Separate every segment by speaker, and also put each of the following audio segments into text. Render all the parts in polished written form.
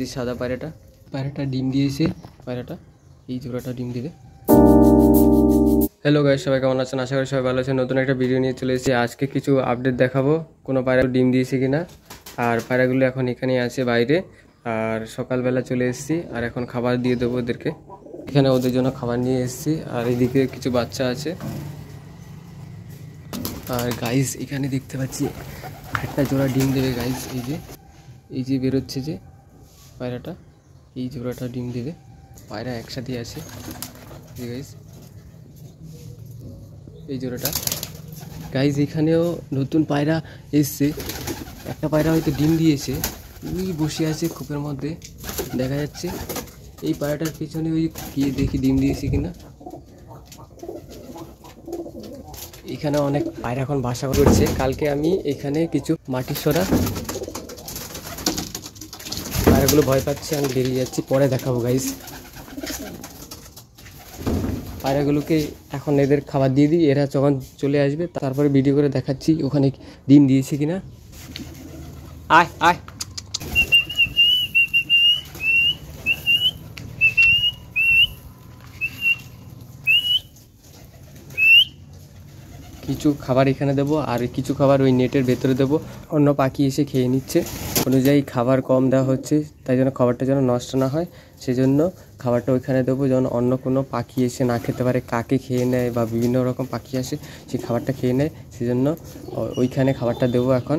Speaker 1: যে সাদা পায়রাটা ডিম দিয়েছে। পায়রাটা এই জোড়াটা ডিম দিবে। হ্যালো গাইস, সবাই কেমন আছেন? আশা করি সবাই ভালো আছেন। নতুন একটা ভিডিও নিয়ে চলে এসেছি। আজকে কিছু আপডেট দেখাবো, কোনো পায়রা ডিম দিয়েছে কিনা। আর পায়রাগুলো এখন এখানেই আছে বাইরে। আর সকালবেলা চলে এসেছি, আর এখন খাবার দিয়ে দেবো ওদেরকে। এখানে ওদের জন্য খাবার নিয়ে এসেছি। আর এদিকে কিছু বাচ্চা আছে। আর গাইস এখানে দেখতে পাচ্ছি একটা জোড়া ডিম দেবে গাইস। এই যে বেরোচ্ছে যে পায়রাটা, এই জোড়াটা ডিম দেবে। পায়রা একসাথে আছে গাইস, এই জোড়াটা। গাইস এখানেও নতুন পায়রা এসছে। একটা পায়রা হয়তো ডিম দিয়েছে, ওই বসে আছে খোপের মধ্যে দেখা যাচ্ছে। এই পায়রাটার পিছনে ওই গিয়ে দেখি ডিম দিয়েছে কিনা। এখানে অনেক পায়রা এখন বাসা করছে। কালকে আমি এখানে কিছু মাটির সরা, পায়রাগুলো ভয় পাচ্ছে, আমি বেরিয়ে যাচ্ছি, পরে দেখাবো গাইস। পায়রাগুলোকে এখন এদের খাবার দিয়ে দিই, এরা যখন চলে আসবে তারপরে ভিডিও করে দেখাচ্ছি ওখানে ডিম দিয়েছে কিনা। আয় আয়, কিছু খাবার এখানে দেবো, আর কিছু খাবার ওই নেটের ভেতরে দেবো। অন্য পাখি এসে খেয়ে নিচ্ছে, অনুযায়ী খাবার কম দেওয়া হচ্ছে, তাই জন্য খাবারটা যেন নষ্ট না হয়। সেজন্য খাবারটা ওইখানে দেবো, যেন অন্য কোনো পাখি এসে না খেতে পারে। কাকে খেয়ে নেয় বা বিভিন্ন রকম পাখি আসে, সেই খাবারটা খেয়ে নেয়। সেজন্য ওইখানে খাবারটা দেবো। এখন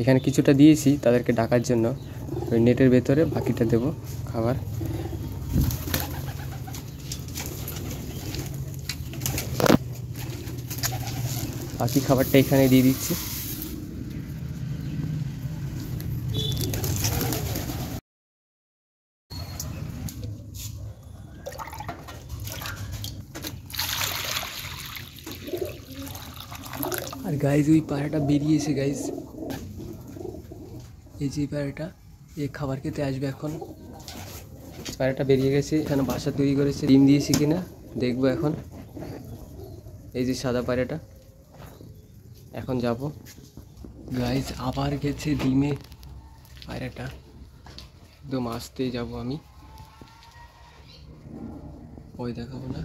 Speaker 1: এখানে কিছুটা দিয়েছি তাদেরকে ডাকার জন্য, ওই নেটের ভেতরে বাকিটা দেবো খাবার। বাকি খাবারটা এখানে দিয়ে দিচ্ছি। আর গাইজ ওই পায়রাটা বেরিয়েছে গাইজ, এই যে পায়রাটা, এই খাবার খেতে আসবে এখন। পায়রাটা বেরিয়ে গেছে, এখানে বাসা তৈরি করেছে। ডিম দিয়েছে কিনা দেখবো এখন। এই যে সাদা পায়রাটা, এখন যাব গাইজ। আবার গেছে ডিমে পায়রাটা, একদম আসতেই যাব আমি, ওই দেখাবো না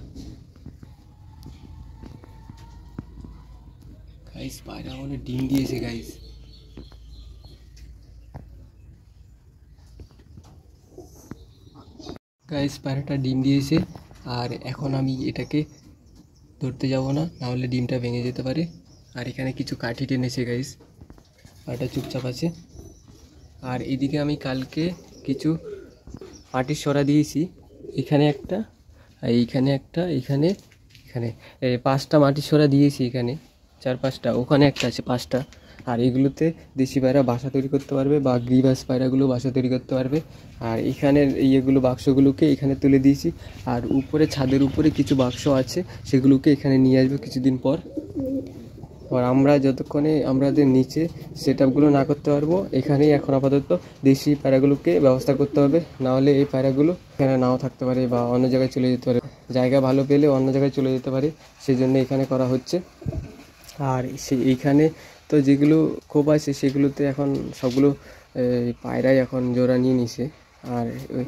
Speaker 1: গাইজ। পায়রা মানে ডিম দিয়েছে গাইজ। গাইজ পায়রাটা ডিম দিয়েছে, আর এখন আমি এটাকে ধরতে যাব না, নাহলে ডিমটা ভেঙে যেতে পারে। আর এখানে কিছু কাঠি টেনেছে গাইজ, পায়রাটা চুপচাপ আছে। আর এদিকে আমি কালকে কিছু মাটির সরা দিয়েছি। এখানে একটা, এইখানে একটা, এখানে এখানে 5টা মাটির সরা দিয়েছি। এখানে 4-5টা, ওখানে একটা আছে 5টা। আর এগুলোতে দেশি পায়রা বাসা তৈরি করতে পারবে, বা গ্রিবাস পায়রাগুলো বাসা তৈরি করতে পারবে। আর এখানের ইয়েগুলো, বাক্সগুলোকে এখানে তুলে দিয়েছি। আর উপরে ছাদের উপরে কিছু বাক্স আছে, সেগুলোকে এখানে নিয়ে আসবে কিছুদিন পর। আর আমরা যতক্ষণে আমাদের নিচে সেট আপগুলো না করতে পারবো, এখানেই এখন আপাতত দেশি পায়রাগুলোকে ব্যবস্থা করতে হবে। নাহলে এই পায়রাগুলো এখানে নাও থাকতে পারে, বা অন্য জায়গায় চলে যেতে পারে। জায়গা ভালো পেলে অন্য জায়গায় চলে যেতে পারে, সেই জন্য এখানে করা হচ্ছে। আর এইখানে তো যেগুলো খোপ আছে সেগুলোতে এখন সবগুলো পায়রাই এখন জোড়া নিয়ে নিছে। আর ওই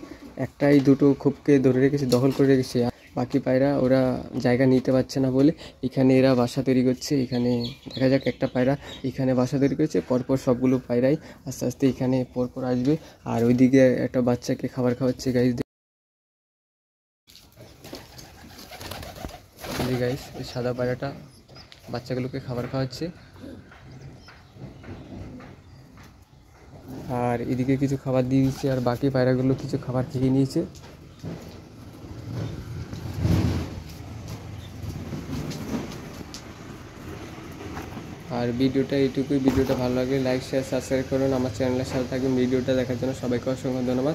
Speaker 1: একটাই দুটো খোপকে ধরে রেখেছে, দখল করে রেখেছে। বাকি পায়রা ওরা জায়গা নিতে পারছে না বলে এখানে এরা বাসা তৈরি করছে। এখানে দেখা যাক, একটা পায়রা এখানে বাসা তৈরি করেছে, পরপর সবগুলো পায়রাই আস্তে আস্তে এখানে পরপর আসবে। আর ওইদিকে একটা বাচ্চাকে খাবার খাওয়াচ্ছে গাইস। গাইস এই সাদা পায়রাটা বাচ্চাগুলোকে খাবার খাওয়াচ্ছে। আর এদিকে কিছু খাবার দিয়ে দিচ্ছে, আর বাকি পায়রাগুলো কিছু খাবার খেয়ে নিয়েছে। আর ভিডিওটা এইটুকুই। ভিডিওটা ভালো লাগলে লাইক, শেয়ার, সাবস্ক্রাইব করুন। আমার চ্যানেলের সাথে থাকবেন। ভিডিওটা দেখার জন্য সবাইকে অসংখ্য ধন্যবাদ।